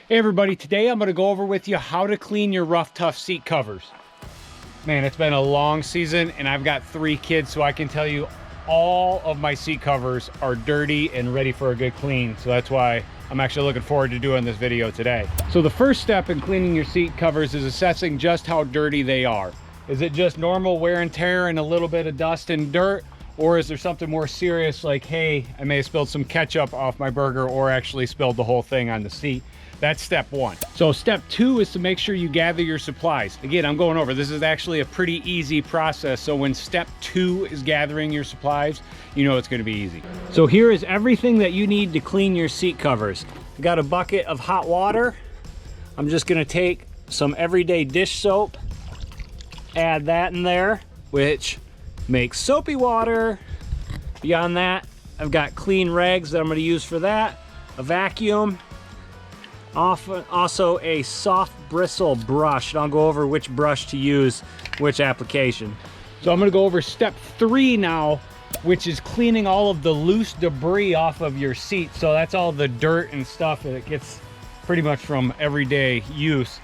Hey everybody, today I'm going to go over with you how to clean your Ruff Tuff seat covers. Man, it's been a long season and I've got 3 kids, so I can tell you all of my seat covers are dirty and ready for a good clean. So that's why I'm actually looking forward to doing this video today. So the first step in cleaning your seat covers is assessing just how dirty they are. Is it just normal wear and tear and a little bit of dust and dirt? Or is there something more serious like, hey, I may have spilled some ketchup off my burger or actually spilled the whole thing on the seat? That's step 1. So step 2 is to make sure you gather your supplies. Again, I'm going over, this is actually a pretty easy process. So when step 2 is gathering your supplies, you know it's gonna be easy. So here is everything that you need to clean your seat covers. I got a bucket of hot water. I'm just gonna take some everyday dish soap, add that in there, which makes soapy water. Beyond that, I've got clean rags that I'm gonna use for that, a vacuum, also a soft bristle brush, and I'll go over which brush to use, which application. So I'm gonna go over step 3 now, which is cleaning all of the loose debris off of your seat. So that's all the dirt and stuff that gets pretty much from everyday use.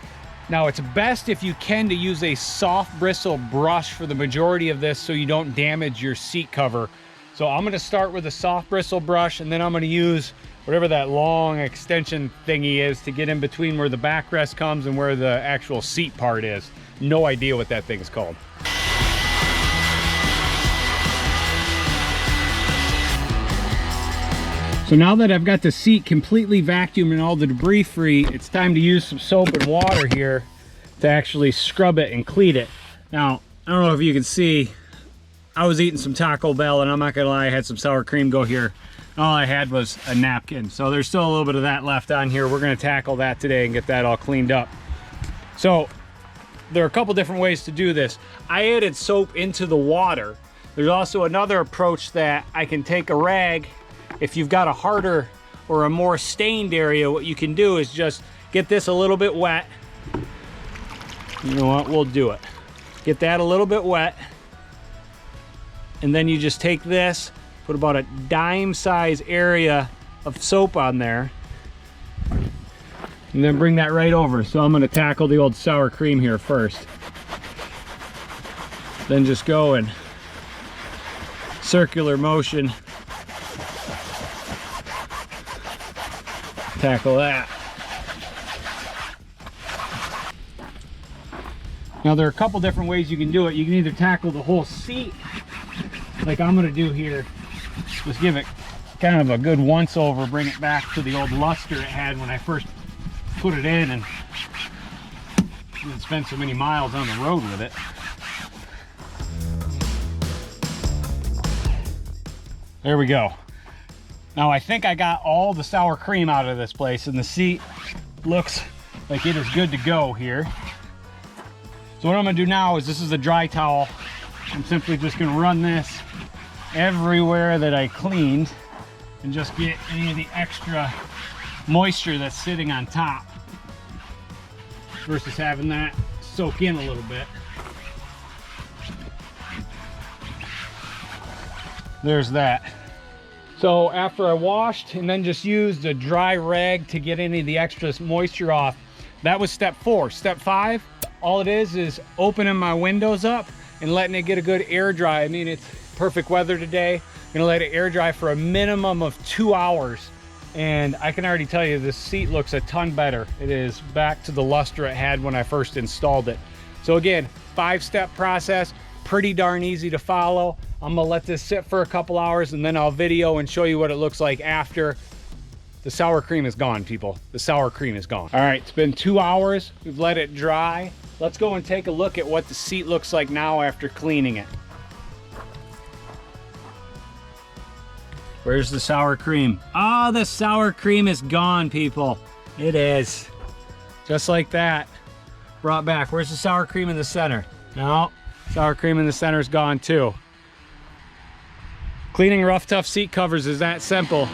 Now it's best if you can to use a soft bristle brush for the majority of this so you don't damage your seat cover. So I'm gonna start with a soft bristle brush, and then I'm gonna use whatever that long extension thingy is to get in between where the backrest comes and where the actual seat part is. No idea what that thing's called. So now that I've got the seat completely vacuumed and all the debris free, it's time to use some soap and water here to actually scrub it and clean it. Now, I don't know if you can see, I was eating some Taco Bell, and I'm not gonna lie, I had some sour cream go here. All I had was a napkin. So there's still a little bit of that left on here. We're gonna tackle that today and get that all cleaned up. So there are a couple different ways to do this. I added soap into the water. There's also another approach that I can take a rag. If you've got a harder or a more stained area, what you can do is just get this a little bit wet. You know what, we'll do it. Get that a little bit wet. And then you just take this, put about a dime size area of soap on there, and then bring that right over. So I'm gonna tackle the old sour cream here first. Then just go in circular motion. Tackle that. Now there are a couple different ways you can do it. You can either tackle the whole seat, like I'm gonna do here. Just give it kind of a good once over, bring it back to the old luster it had when I first put it in, and didn't spend so many miles on the road with it. There we go. Now I think I got all the sour cream out of this place, and the seat looks like it is good to go here. So what I'm gonna do now is, this is a dry towel. I'm simply just gonna run this everywhere that I cleaned and just get any of the extra moisture that's sitting on top versus having that soak in a little bit. There's that. So after I washed and then just used a dry rag to get any of the extra moisture off, that was step 4. Step 5, all it is opening my windows up and letting it get a good air dry. I mean, it's perfect weather today. I'm gonna let it air dry for a minimum of 2 hours. And I can already tell you this seat looks a ton better. It is back to the luster it had when I first installed it. So again, 5-step process, pretty darn easy to follow. I'm gonna let this sit for a couple hours, and then I'll video and show you what it looks like after. The sour cream is gone, people. The sour cream is gone. All right, it's been 2 hours. We've let it dry. Let's go and take a look at what the seat looks like now after cleaning it. Where's the sour cream? Oh, the sour cream is gone, people. It is. Just like that. Brought back. Where's the sour cream in the center? No, sour cream in the center is gone too. Cleaning Ruff Tuff seat covers is that simple.